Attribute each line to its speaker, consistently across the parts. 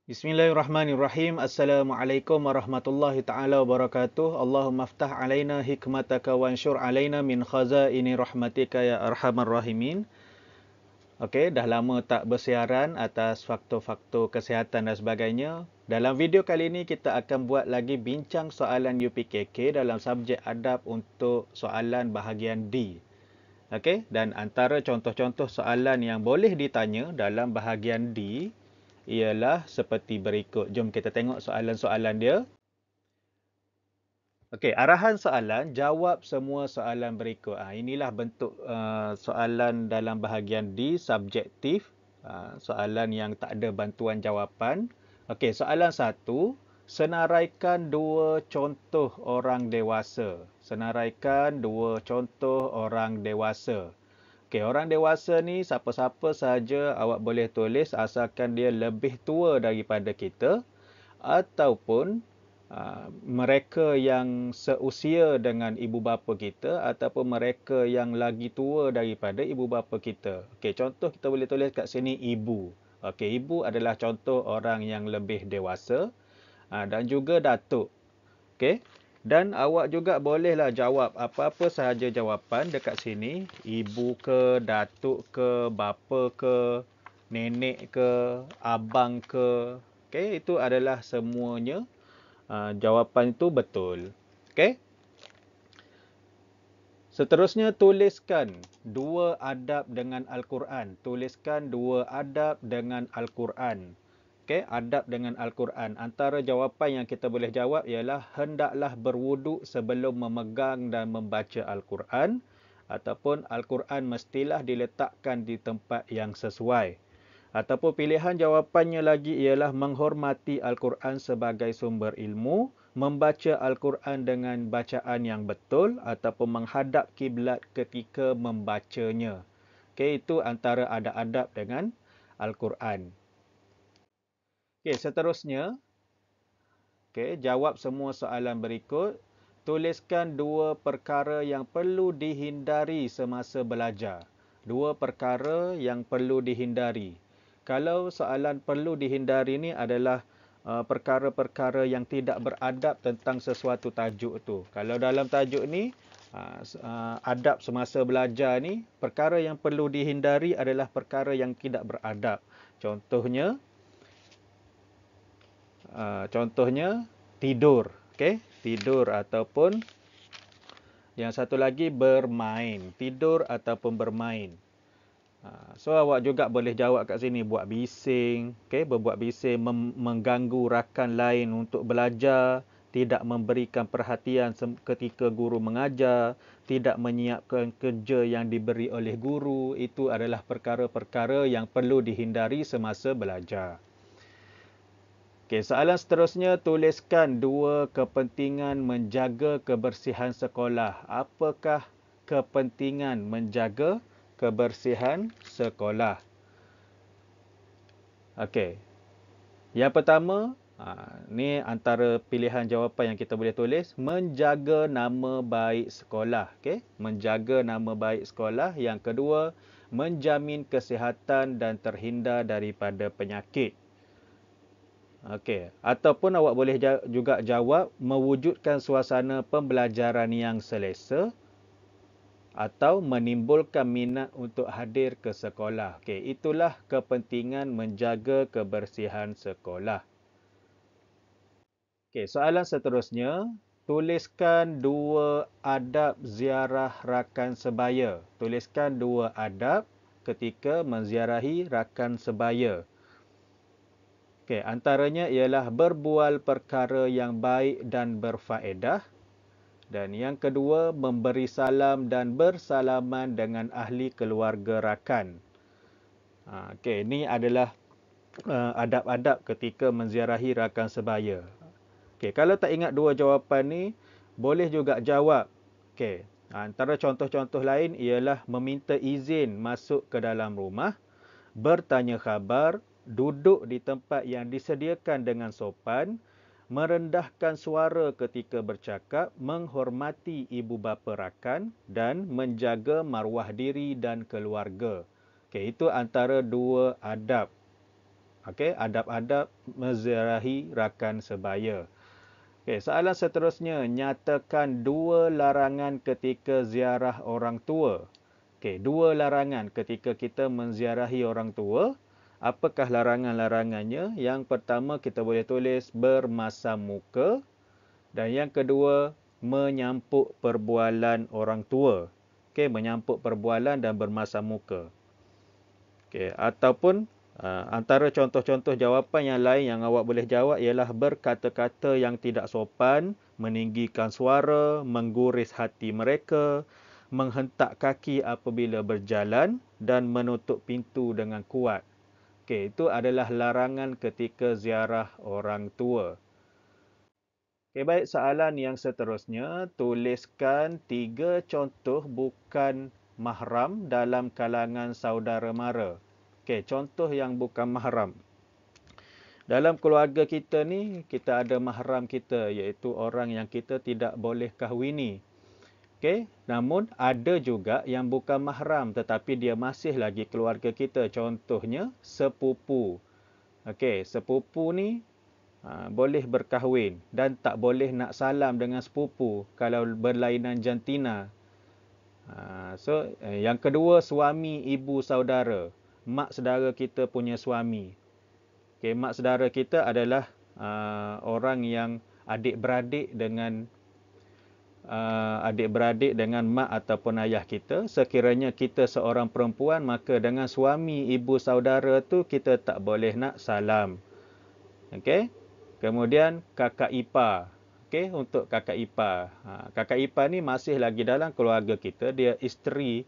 Speaker 1: Bismillahirrahmanirrahim. Assalamualaikum warahmatullahi taala wabarakatuh. Allahumma aftah alaina hikmataka wansyur alaina min khazaini rahmatika ya arhamar rahimin. Okey, dah lama tak bersiaran atas faktor-faktor kesihatan dan sebagainya. Dalam video kali ini kita akan buat lagi bincang soalan UPKK dalam subjek adab untuk soalan bahagian D. Okey, dan antara contoh-contoh soalan yang boleh ditanya dalam bahagian D ialah seperti berikut. Jom kita tengok soalan-soalan dia. Okey, arahan soalan, jawab semua soalan berikut. Inilah bentuk soalan dalam bahagian D, subjektif. Soalan yang tak ada bantuan jawapan. Okey, soalan 1. Senaraikan dua contoh orang dewasa. Senaraikan dua contoh orang dewasa. Okey, orang dewasa ni siapa-siapa saja awak boleh tulis asalkan dia lebih tua daripada kita ataupun mereka yang seusia dengan ibu bapa kita ataupun mereka yang lagi tua daripada ibu bapa kita. Okey, contoh kita boleh tulis kat sini ibu. Okey, ibu adalah contoh orang yang lebih dewasa dan juga datuk. Okey. Dan awak juga bolehlah jawab apa-apa sahaja jawapan dekat sini. Ibu ke, datuk ke, bapa ke, nenek ke, abang ke. Okey, itu adalah semuanya jawapan itu betul. Okey. Seterusnya tuliskan dua adab dengan Al-Quran. Tuliskan dua adab dengan Al-Quran. Okey, adab dengan Al-Quran. Antara jawapan yang kita boleh jawab ialah hendaklah berwuduk sebelum memegang dan membaca Al-Quran ataupun Al-Quran mestilah diletakkan di tempat yang sesuai. Ataupun pilihan jawapannya lagi ialah menghormati Al-Quran sebagai sumber ilmu, membaca Al-Quran dengan bacaan yang betul ataupun menghadap kiblat ketika membacanya. Okey, itu antara adab-adab dengan Al-Quran. Okey, seterusnya, jawab semua soalan berikut. Tuliskan dua perkara yang perlu dihindari semasa belajar. Dua perkara yang perlu dihindari. Kalau soalan perlu dihindari ni adalah perkara-perkara yang tidak beradab tentang sesuatu tajuk tu. Kalau dalam tajuk ni, adab semasa belajar ni, perkara yang perlu dihindari adalah perkara yang tidak beradab. Contohnya tidur, okey? Tidur ataupun yang satu lagi bermain. Tidur ataupun bermain. So awak juga boleh jawab kat sini buat bising, okey? Berbuat bising, mengganggu rakan lain untuk belajar, tidak memberikan perhatian ketika guru mengajar, tidak menyiapkan kerja yang diberi oleh guru, itu adalah perkara-perkara yang perlu dihindari semasa belajar. Okey, soalan seterusnya, tuliskan dua kepentingan menjaga kebersihan sekolah. Apakah kepentingan menjaga kebersihan sekolah? Okey. Yang pertama, ni antara pilihan jawapan yang kita boleh tulis, menjaga nama baik sekolah. Okey, menjaga nama baik sekolah. Yang kedua, menjamin kesihatan dan terhindar daripada penyakit. Okey, ataupun awak boleh juga jawab mewujudkan suasana pembelajaran yang selesa atau menimbulkan minat untuk hadir ke sekolah. Okey, itulah kepentingan menjaga kebersihan sekolah. Okey, soalan seterusnya, tuliskan dua adab ziarah rakan sebaya. Tuliskan dua adab ketika menziarahi rakan sebaya. Okey, antaranya ialah berbual perkara yang baik dan berfaedah. Dan yang kedua, memberi salam dan bersalaman dengan ahli keluarga rakan. Okey, ini adalah adab-adab ketika menziarahi rakan sebaya. Okey, kalau tak ingat dua jawapan ni, boleh juga jawab. Okey, antara contoh-contoh lain ialah meminta izin masuk ke dalam rumah, bertanya khabar, duduk di tempat yang disediakan dengan sopan, merendahkan suara ketika bercakap, menghormati ibu bapa rakan dan menjaga maruah diri dan keluarga. Okey, itu antara dua adab. Okey, adab-adab menziarahi rakan sebaya. Okey, soalan seterusnya, nyatakan dua larangan ketika ziarah orang tua. Okey, dua larangan ketika kita menziarahi orang tua. Apakah larangan-larangannya? Yang pertama kita boleh tulis bermasam muka dan yang kedua menyampuk perbualan orang tua. Okey, menyampuk perbualan dan bermasam muka. Okey, ataupun antara contoh-contoh jawapan yang lain yang awak boleh jawab ialah berkata-kata yang tidak sopan, meninggikan suara, mengguris hati mereka, menghentak kaki apabila berjalan dan menutup pintu dengan kuat. Okey, itu adalah larangan ketika ziarah orang tua. Okey, baik, soalan yang seterusnya, tuliskan 3 contoh bukan mahram dalam kalangan saudara mara. Okey, contoh yang bukan mahram. Dalam keluarga kita ni, kita ada mahram kita, iaitu orang yang kita tidak boleh kahwini. Okey, namun ada juga yang bukan mahram tetapi dia masih lagi keluarga kita. Contohnya sepupu. Okey, sepupu ni boleh berkahwin dan tak boleh nak salam dengan sepupu kalau berlainan jantina. Yang kedua, suami ibu saudara. Mak saudara kita punya suami. Okay, mak saudara kita adalah orang yang adik-beradik dengan mak ataupun ayah kita. Sekiranya kita seorang perempuan, maka dengan suami ibu saudara tu kita tak boleh nak salam. Okey. Kemudian kakak ipar. Okey, untuk kakak ipar. Kakak ipar ni masih lagi dalam keluarga kita, dia isteri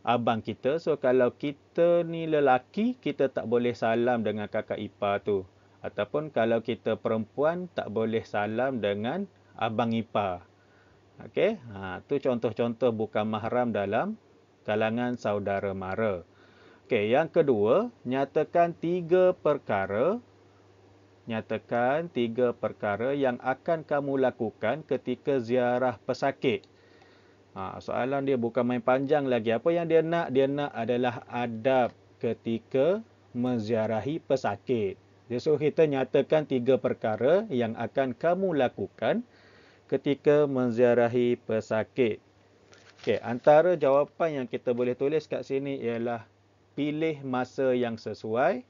Speaker 1: abang kita. So kalau kita ni lelaki, kita tak boleh salam dengan kakak ipar tu. Ataupun kalau kita perempuan, tak boleh salam dengan abang ipar. Okey, tu contoh-contoh bukan mahram dalam kalangan saudara mara. Okey, yang kedua, nyatakan 3 perkara yang akan kamu lakukan ketika ziarah pesakit. Soalan dia bukan main panjang lagi. Apa yang dia nak? Dia nak adalah adab ketika menziarahi pesakit. Dia suruh kita nyatakan 3 perkara yang akan kamu lakukan ketika menziarahi pesakit. Okey, antara jawapan yang kita boleh tulis kat sini ialah pilih masa yang sesuai,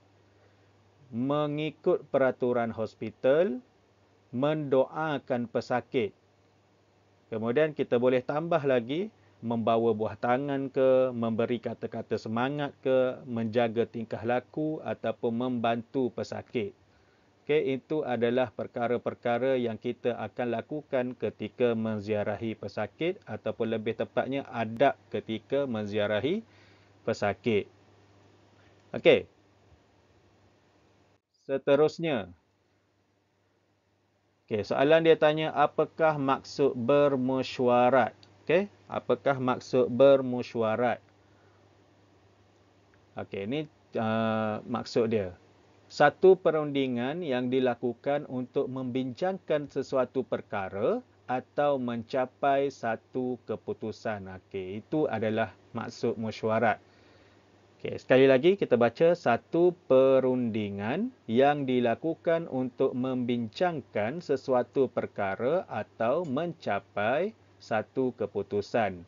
Speaker 1: mengikut peraturan hospital, mendoakan pesakit. Kemudian kita boleh tambah lagi, membawa buah tangan ke, memberi kata-kata semangat ke, menjaga tingkah laku ataupun membantu pesakit. Okey, itu adalah perkara-perkara yang kita akan lakukan ketika menziarahi pesakit ataupun lebih tepatnya adab ketika menziarahi pesakit. Okey. Seterusnya. Okey, soalan dia tanya apakah maksud bermesyuarat? Okey, apakah maksud bermesyuarat? Okey, ini maksud dia. Satu perundingan yang dilakukan untuk membincangkan sesuatu perkara atau mencapai satu keputusan. Okey, itu adalah maksud mesyuarat. Okay, sekali lagi kita baca, satu perundingan yang dilakukan untuk membincangkan sesuatu perkara atau mencapai satu keputusan.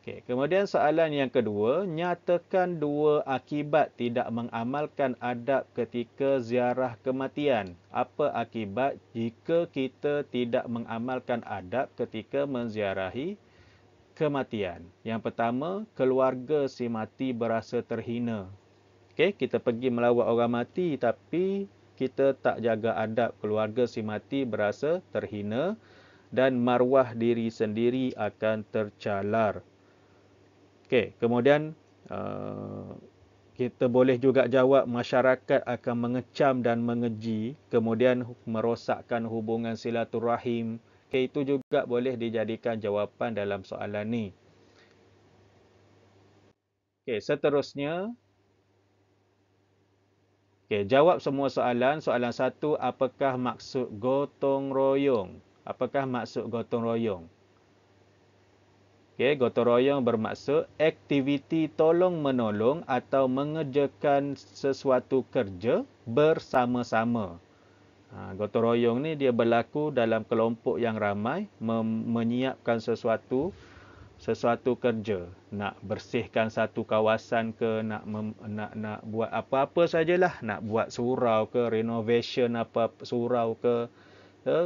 Speaker 1: Okay, kemudian soalan yang kedua, nyatakan 2 akibat tidak mengamalkan adab ketika ziarah kematian. Apa akibat jika kita tidak mengamalkan adab ketika menziarahi kematian? Yang pertama, keluarga si mati berasa terhina. Okey, kita pergi melawat orang mati tapi kita tak jaga adab, keluarga si mati berasa terhina dan maruah diri sendiri akan tercalar. Okey, kemudian kita boleh juga jawab masyarakat akan mengecam dan mengeji, kemudian merosakkan hubungan silaturahim. Okay, itu juga boleh dijadikan jawapan dalam soalan ni. Okay, seterusnya. Okay, jawab semua soalan. Soalan 1, apakah maksud gotong royong? Apakah maksud gotong royong? Okey, gotong royong bermaksud aktiviti tolong-menolong atau mengerjakan sesuatu kerja bersama-sama. Gotong royong ni dia berlaku dalam kelompok yang ramai menyiapkan sesuatu kerja. Nak bersihkan satu kawasan ke, nak buat apa-apa sajalah, nak buat surau ke, renovation apa surau ke.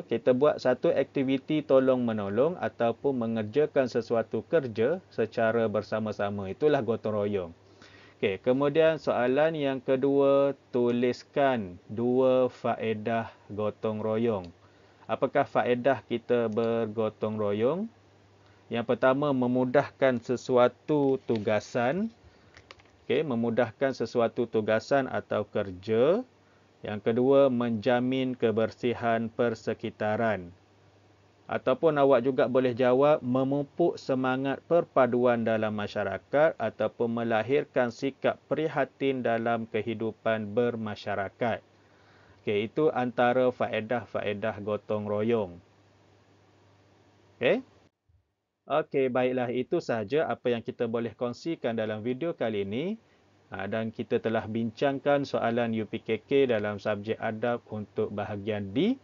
Speaker 1: Kita buat satu aktiviti tolong-menolong ataupun mengerjakan sesuatu kerja secara bersama-sama. Itulah gotong royong. Okey, kemudian soalan yang kedua, tuliskan 2 faedah gotong royong. Apakah faedah kita bergotong royong? Yang pertama, memudahkan sesuatu tugasan. Okey, memudahkan sesuatu tugasan atau kerja. Yang kedua, menjamin kebersihan persekitaran. Ataupun awak juga boleh jawab memupuk semangat perpaduan dalam masyarakat ataupun melahirkan sikap prihatin dalam kehidupan bermasyarakat. Okey, itu antara faedah-faedah gotong royong. Okey? Okey, baiklah, itu sahaja apa yang kita boleh kongsikan dalam video kali ini. Dan kita telah bincangkan soalan UPKK dalam subjek adab untuk bahagian D.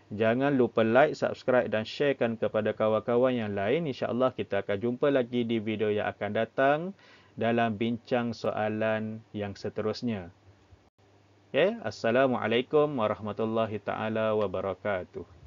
Speaker 1: Jangan lupa like, subscribe dan sharekan kepada kawan-kawan yang lain. InsyaAllah kita akan jumpa lagi di video yang akan datang dalam bincang soalan yang seterusnya. Okay? Assalamualaikum warahmatullahi taala wabarakatuh.